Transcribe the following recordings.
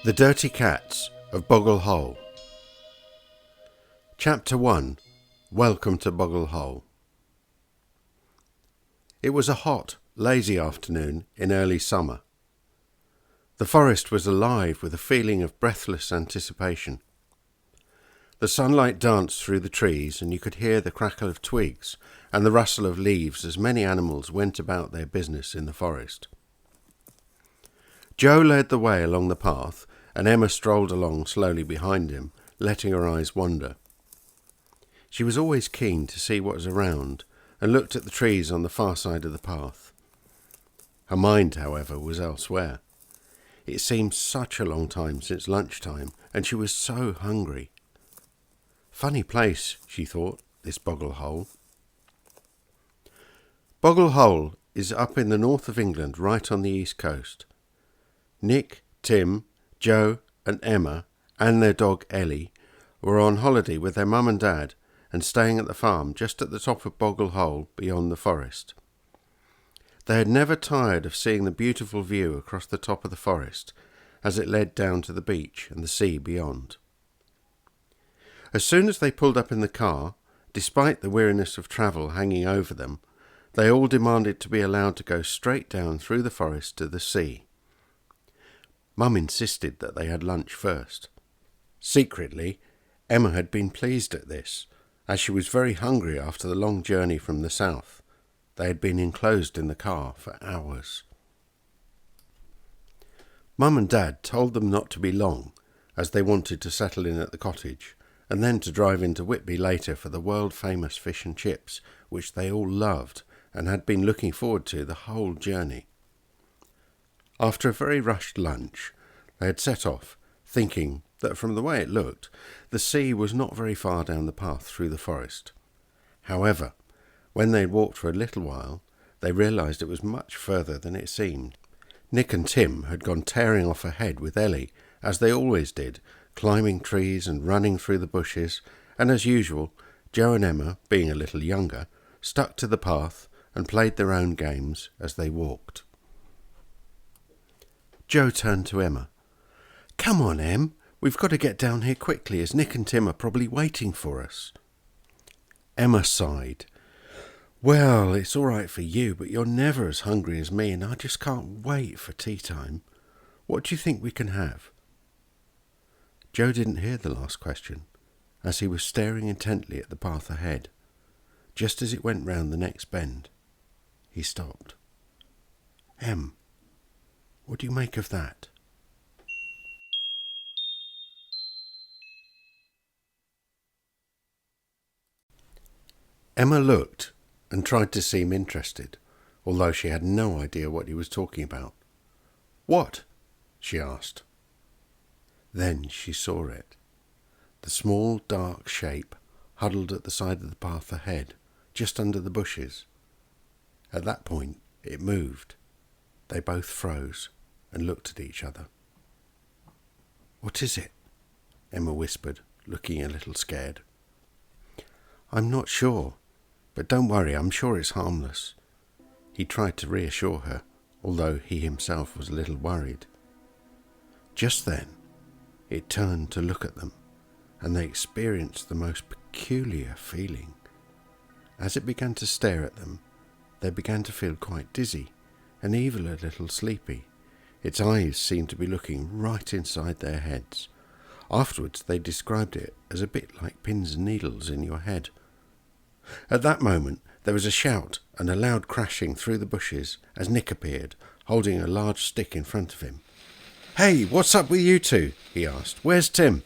The Dirty Cats of Boggle Hole. Chapter 1. Welcome to Boggle Hole. It was a hot, lazy afternoon in early summer. The forest was alive with a feeling of breathless anticipation. The sunlight danced through the trees, and you could hear the crackle of twigs and the rustle of leaves as many animals went about their business in the forest. Joe led the way along the path, and Emma strolled along slowly behind him, letting her eyes wander. She was always keen to see what was around, and looked at the trees on the far side of the path. Her mind, however, was elsewhere. It seemed such a long time since lunchtime, and she was so hungry. Funny place, she thought, this Boggle Hole. Boggle Hole is up in the north of England, right on the east coast. Nick, Tim, Joe and Emma and their dog Ellie were on holiday with their mum and dad and staying at the farm just at the top of Boggle Hole beyond the forest. They had never tired of seeing the beautiful view across the top of the forest as it led down to the beach and the sea beyond. As soon as they pulled up in the car, despite the weariness of travel hanging over them, they all demanded to be allowed to go straight down through the forest to the sea. Mum insisted that they had lunch first. Secretly, Emma had been pleased at this, as she was very hungry after the long journey from the south. They had been enclosed in the car for hours. Mum and Dad told them not to be long, as they wanted to settle in at the cottage, and then to drive into Whitby later for the world-famous fish and chips, which they all loved and had been looking forward to the whole journey. After a very rushed lunch, they had set off, thinking that from the way it looked, the sea was not very far down the path through the forest. However, when they had walked for a little while, they realised it was much further than it seemed. Nick and Tim had gone tearing off ahead with Ellie, as they always did, climbing trees and running through the bushes, and as usual, Joe and Emma, being a little younger, stuck to the path and played their own games as they walked. Joe turned to Emma. "Come on, Em. We've got to get down here quickly, as Nick and Tim are probably waiting for us." Emma sighed. "Well, it's all right for you, but you're never as hungry as me, and I just can't wait for tea time. What do you think we can have?" Joe didn't hear the last question, as he was staring intently at the path ahead. Just as it went round the next bend, he stopped. "Em, what do you make of that?" Emma looked and tried to seem interested, although she had no idea what he was talking about. "What?" she asked. Then she saw it. The small, dark shape huddled at the side of the path ahead, just under the bushes. At that point, it moved. They both froze and looked at each other. "What is it?" Emma whispered, looking a little scared. "I'm not sure, but don't worry, I'm sure it's harmless." He tried to reassure her, although he himself was a little worried. Just then, it turned to look at them, and they experienced the most peculiar feeling. As it began to stare at them, they began to feel quite dizzy, and even a little sleepy. Its eyes seemed to be looking right inside their heads. Afterwards, they described it as a bit like pins and needles in your head. At that moment, there was a shout and a loud crashing through the bushes as Nick appeared, holding a large stick in front of him. "Hey, what's up with you two?" he asked. "Where's Tim?"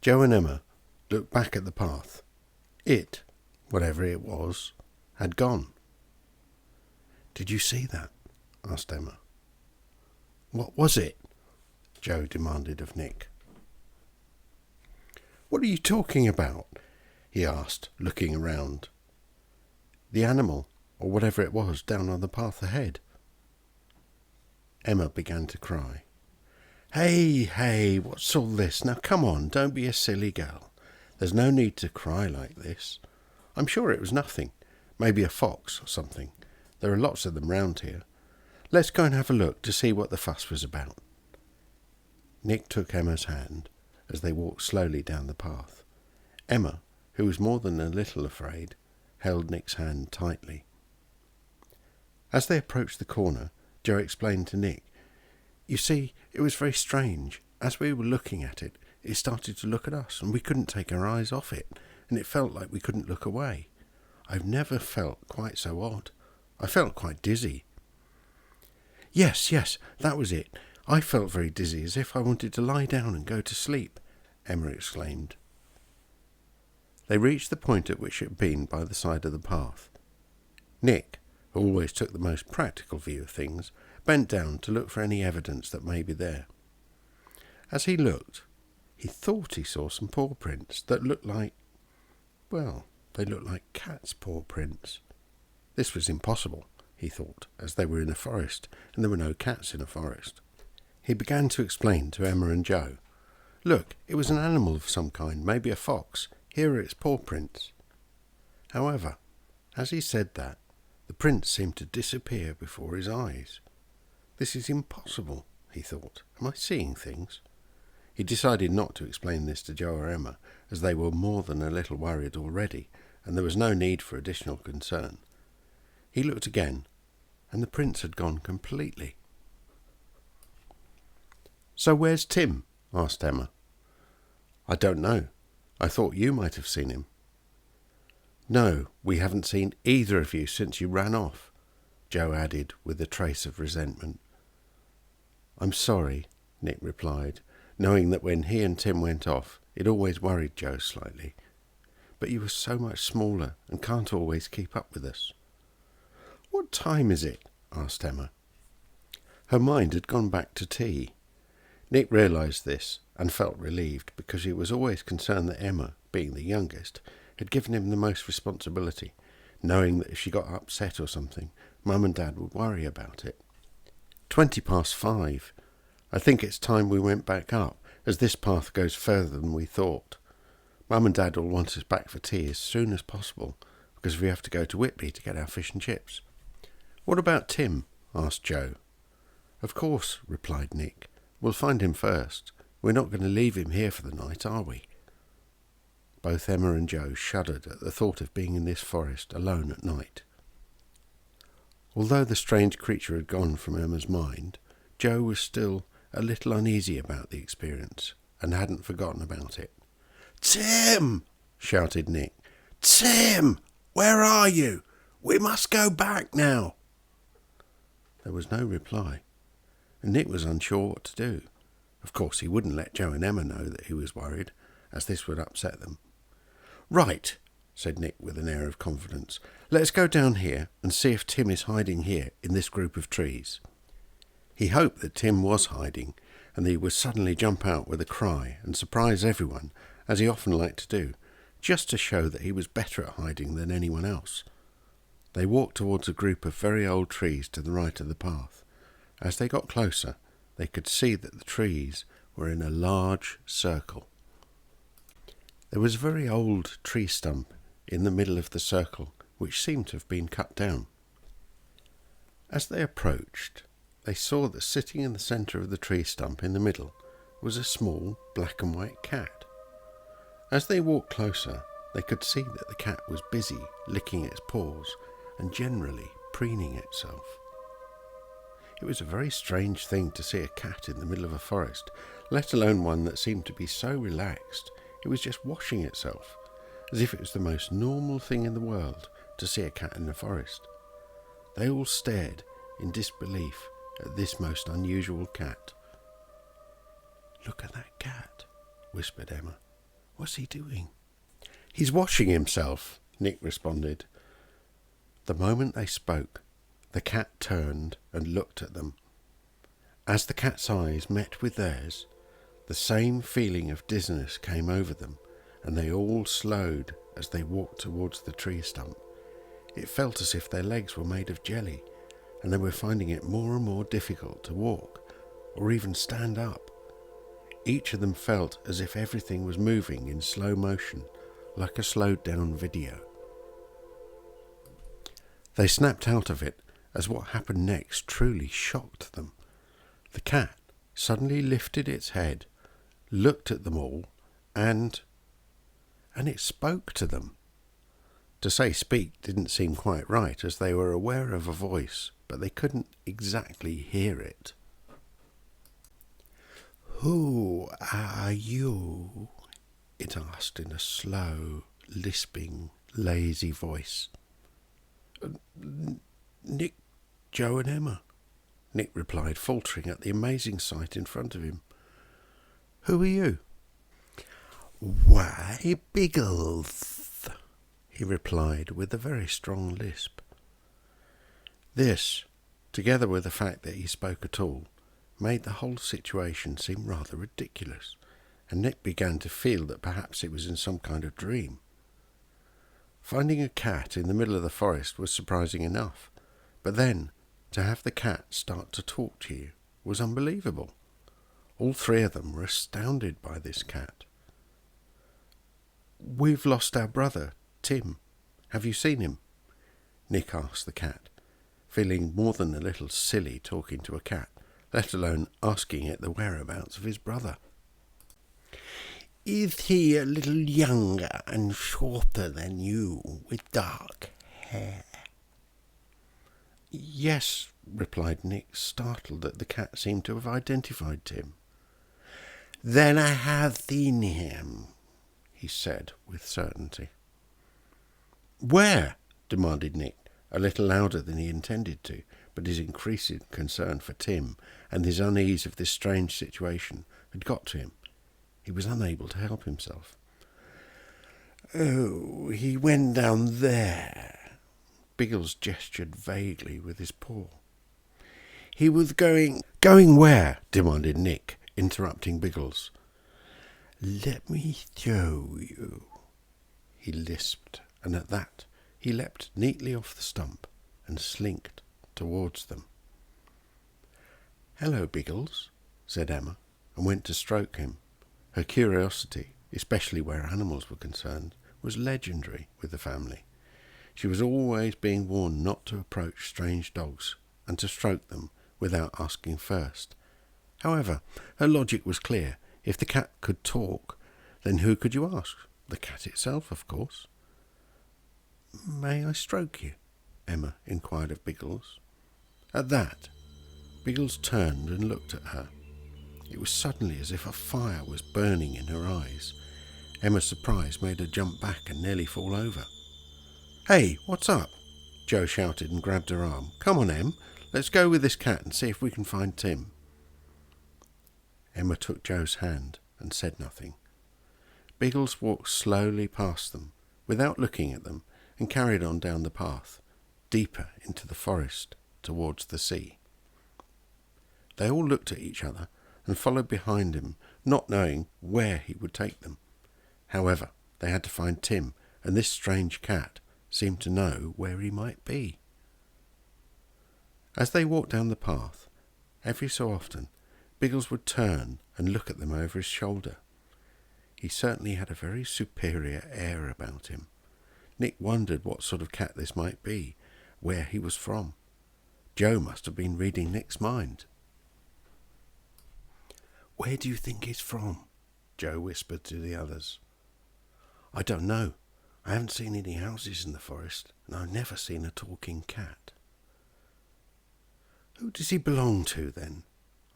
Joe and Emma looked back at the path. It, whatever it was, had gone. Did you see that? Asked Emma. What was it? Joe demanded of Nick. What are you talking about? He asked, looking around. The animal, or whatever it was, down on the path ahead. Emma began to cry. Hey, what's all this? Now come on, don't be a silly girl. There's no need to cry like this. I'm sure it was nothing. Maybe a fox or something. There are lots of them round here. Let's go and have a look to see what the fuss was about. Nick took Emma's hand as they walked slowly down the path. Emma, who was more than a little afraid, held Nick's hand tightly. As they approached the corner, Joe explained to Nick, "You see, it was very strange. As we were looking at it, it started to look at us, and we couldn't take our eyes off it, and it felt like we couldn't look away. I've never felt quite so odd. I felt quite dizzy." Yes, that was it. I felt very dizzy, as if I wanted to lie down and go to sleep," Emma exclaimed. They reached the point at which it had been by the side of the path. Nick, who always took the most practical view of things, bent down to look for any evidence that may be there. As he looked, he thought he saw some paw prints that looked like, well, they looked like cats' paw prints. This was impossible, he thought, as they were in a forest, and there were no cats in a forest. He began to explain to Emma and Joe. Look, it was an animal of some kind, maybe a fox. Here are its paw prints. However, as he said that, the prints seemed to disappear before his eyes. This is impossible, he thought. Am I seeing things? He decided not to explain this to Joe or Emma, as they were more than a little worried already, and there was no need for additional concern. He looked again, and the prints had gone completely. "So where's Tim?" asked Emma. "I don't know. I thought you might have seen him." "No, we haven't seen either of you since you ran off," Joe added with a trace of resentment. "I'm sorry," Nick replied, knowing that when he and Tim went off, it always worried Joe slightly. "But you were so much smaller and can't always keep up with us." "What time is it?" asked Emma. Her mind had gone back to tea. Nick realised this and felt relieved, because he was always concerned that Emma, being the youngest, had given him the most responsibility, knowing that if she got upset or something, Mum and Dad would worry about it. 5:20. I think it's time we went back up, as this path goes further than we thought. Mum and Dad will want us back for tea as soon as possible, because we have to go to Whitby to get our fish and chips. "What about Tim?" asked Joe. "Of course," replied Nick. "We'll find him first. We're not going to leave him here for the night, are we?" Both Emma and Joe shuddered at the thought of being in this forest alone at night. Although the strange creature had gone from Emma's mind, Joe was still a little uneasy about the experience and hadn't forgotten about it. "Tim!" shouted Nick. "Tim! Where are you? We must go back now." There was no reply, and Nick was unsure what to do. Of course, he wouldn't let Joe and Emma know that he was worried, as this would upset them. "Right," said Nick with an air of confidence. "Let's go down here and see if Tim is hiding here in this group of trees." He hoped that Tim was hiding, and that he would suddenly jump out with a cry and surprise everyone, as he often liked to do, just to show that he was better at hiding than anyone else. They walked towards a group of very old trees to the right of the path. As they got closer, they could see that the trees were in a large circle. There was a very old tree stump in the middle of the circle, which seemed to have been cut down. As they approached, they saw that sitting in the centre of the tree stump in the middle was a small black and white cat. As they walked closer, they could see that the cat was busy licking its paws and generally preening itself. It was a very strange thing to see a cat in the middle of a forest, let alone one that seemed to be so relaxed it was just washing itself, as if it was the most normal thing in the world to see a cat in the forest. They all stared in disbelief at this most unusual cat. "Look at that cat," whispered Emma. "What's he doing?" "He's washing himself," Nick responded. The moment they spoke, The cat turned and looked at them. As the cat's eyes met with theirs, the same feeling of dizziness came over them, and they all slowed as they walked towards the tree stump. It felt as if their legs were made of jelly, and they were finding it more and more difficult to walk, or even stand up. Each of them felt as if everything was moving in slow motion, like a slowed down video. They snapped out of it as what happened next truly shocked them. The cat suddenly lifted its head, looked at them all, and it spoke to them. To say speak didn't seem quite right, as they were aware of a voice, but they couldn't exactly hear it. "Who are you?" it asked in a slow, lisping, lazy voice. "Nick, Joe and Emma," Nick replied, faltering at the amazing sight in front of him. "Who are you?" "Why, Biggles," he replied with a very strong lisp. This, together with the fact that he spoke at all, made the whole situation seem rather ridiculous, and Nick began to feel that perhaps it was in some kind of dream. Finding a cat in the middle of the forest was surprising enough, but then to have the cat start to talk to you was unbelievable. All three of them were astounded by this cat. "We've lost our brother, Tim. Have you seen him?" Nick asked the cat, feeling more than a little silly talking to a cat, let alone asking it the whereabouts of his brother. "Is he a little younger and shorter than you, with dark hair?" "Yes," replied Nick, startled that the cat seemed to have identified Tim. "Then I have seen him," he said with certainty. "Where?" demanded Nick, a little louder than he intended to, but his increasing concern for Tim and his unease of this strange situation had got to him. He was unable to help himself. "Oh, he went down there." Biggles gestured vaguely with his paw. "He was going—" "Going where?" demanded Nick, interrupting Biggles. "Let me show you," he lisped, and at that he leapt neatly off the stump and slinked towards them. "Hello, Biggles," said Emma, and went to stroke him. Her curiosity, especially where animals were concerned, was legendary with the family. She was always being warned not to approach strange dogs and to stroke them without asking first. However, her logic was clear. If the cat could talk, then who could you ask? The cat itself, of course. "May I stroke you?" Emma inquired of Biggles. At that, Biggles turned and looked at her. It was suddenly as if a fire was burning in her eyes. Emma's surprise made her jump back and nearly fall over. "Hey, what's up?" Joe shouted and grabbed her arm. "Come on, Em. Let's go with this cat and see if we can find Tim." Emma took Joe's hand and said nothing. Biggles walked slowly past them, without looking at them, and carried on down the path, deeper into the forest, towards the sea. They all looked at each other and followed behind him, not knowing where he would take them. However, they had to find Tim, and this strange cat seemed to know where he might be. As they walked down the path, every so often, Biggles would turn and look at them over his shoulder. He certainly had a very superior air about him. Nick wondered what sort of cat this might be, where he was from. Joe must have been reading Nick's mind. "Where do you think he's from?" Joe whispered to the others. "I don't know. I haven't seen any houses in the forest, and I've never seen a talking cat." "Who does he belong to, then?"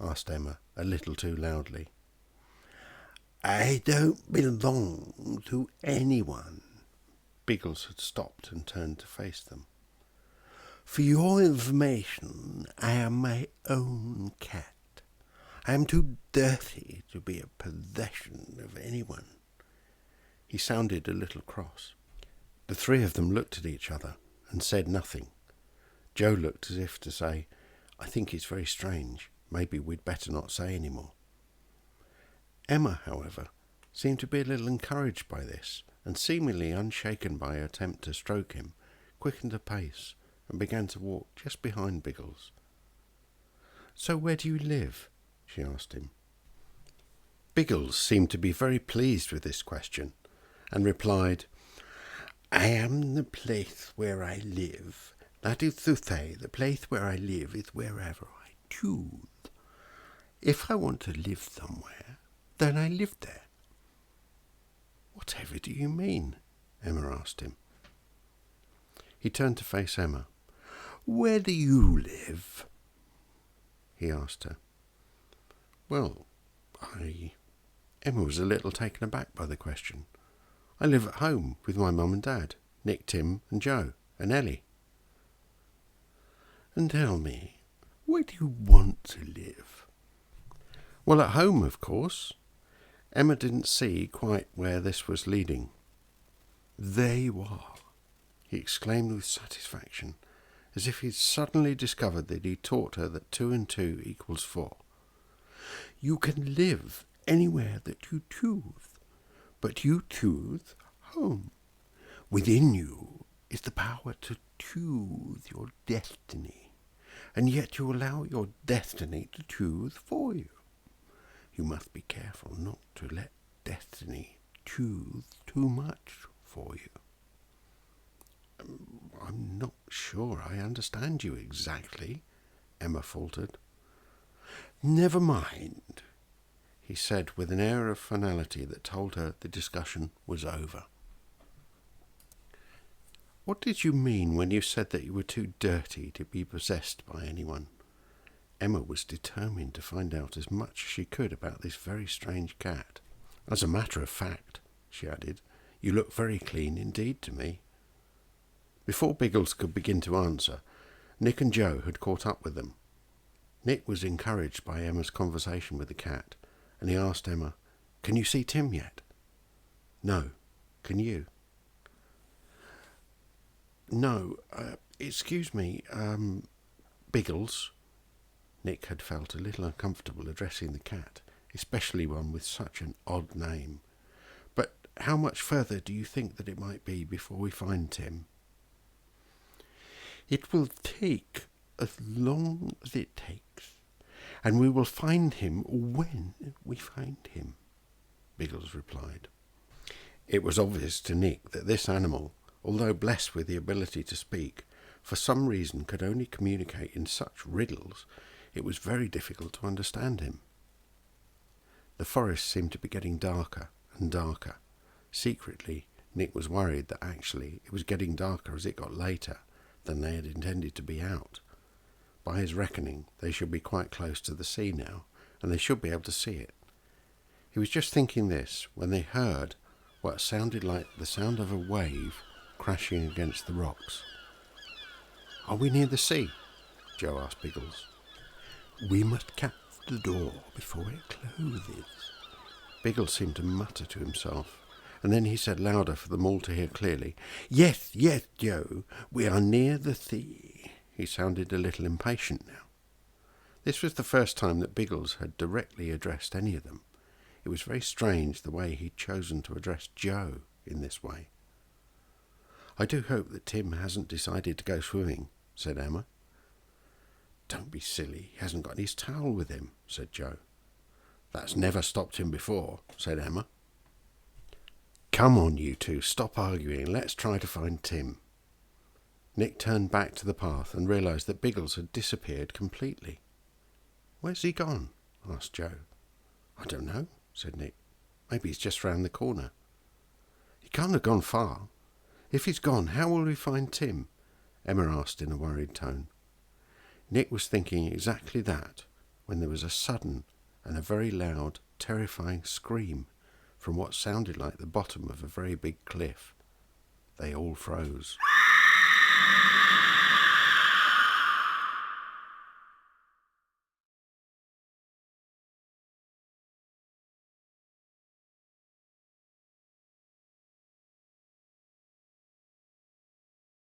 asked Emma, a little too loudly. "I don't belong to anyone." Biggles had stopped and turned to face them. "For your information, I am my own cat. I am too dirty to be a possession of anyone." He sounded a little cross. The three of them looked at each other and said nothing. Joe looked as if to say, "I think it's very strange. Maybe we'd better not say any more." Emma, however, seemed to be a little encouraged by this, and seemingly unshaken by her attempt to stroke him, quickened her pace and began to walk just behind Biggles. "So where do you live?" she asked him. Biggles seemed to be very pleased with this question, and replied, "I am the place where I live. That is to say, the place where I live is wherever I choose. If I want to live somewhere, then I live there." "Whatever do you mean?" Emma asked him. He turned to face Emma. "Where do you live?" he asked her. "Well, Emma was a little taken aback by the question. "I live at home with my mum and dad, Nick, Tim and Joe and Ellie." "And tell me, where do you want to live?" "Well, at home, of course." Emma didn't see quite where this was leading. "There you are," he exclaimed with satisfaction, as if he'd suddenly discovered that he'd taught her that 2 and 2 equals 4. "You can live anywhere that you choose, but you choose home. Within you is the power to choose your destiny, and yet you allow your destiny to choose for you. You must be careful not to let destiny choose too much for you." "I'm not sure I understand you exactly," Emma faltered. "Never mind," he said with an air of finality that told her the discussion was over. "What did you mean when you said that you were too dirty to be possessed by anyone?" Emma was determined to find out as much as she could about this very strange cat. "As a matter of fact," she added, "you look very clean indeed to me." Before Biggles could begin to answer, Nick and Joe had caught up with them. Nick was encouraged by Emma's conversation with the cat, and he asked Emma, "Can you see Tim yet?" "No. Can you?" "No. Excuse me, Biggles." Nick had felt a little uncomfortable addressing the cat, especially one with such an odd name. "But how much further do you think that it might be before we find Tim?" "It will take as long as it takes, and we will find him when we find him," Biggles replied. It was obvious to Nick that this animal, although blessed with the ability to speak, for some reason could only communicate in such riddles. It was very difficult to understand him. The forest seemed to be getting darker and darker. Secretly, Nick was worried that actually it was getting darker as it got later than they had intended to be out. By his reckoning, they should be quite close to the sea now, and they should be able to see it. He was just thinking this when they heard what sounded like the sound of a wave crashing against the rocks. "Are we near the sea?" Joe asked Biggles. "We must catch the door before it closes." Biggles seemed to mutter to himself, and then he said louder for them all to hear clearly, Yes, Joe, we are near the sea." He sounded a little impatient now. This was the first time that Biggles had directly addressed any of them. It was very strange the way he'd chosen to address Joe in this way. "I do hope that Tim hasn't decided to go swimming," said Emma. "Don't be silly, he hasn't got his towel with him," said Joe. "That's never stopped him before," said Emma. "Come on, you two, stop arguing. Let's try to find Tim." Nick turned back to the path and realised that Biggles had disappeared completely. "Where's he gone?" asked Joe. "I don't know," said Nick. "Maybe he's just round the corner." "He can't have gone far. If he's gone, how will we find Tim?" Emma asked in a worried tone. Nick was thinking exactly that when there was a sudden and a very loud, terrifying scream from what sounded like the bottom of a very big cliff. They all froze.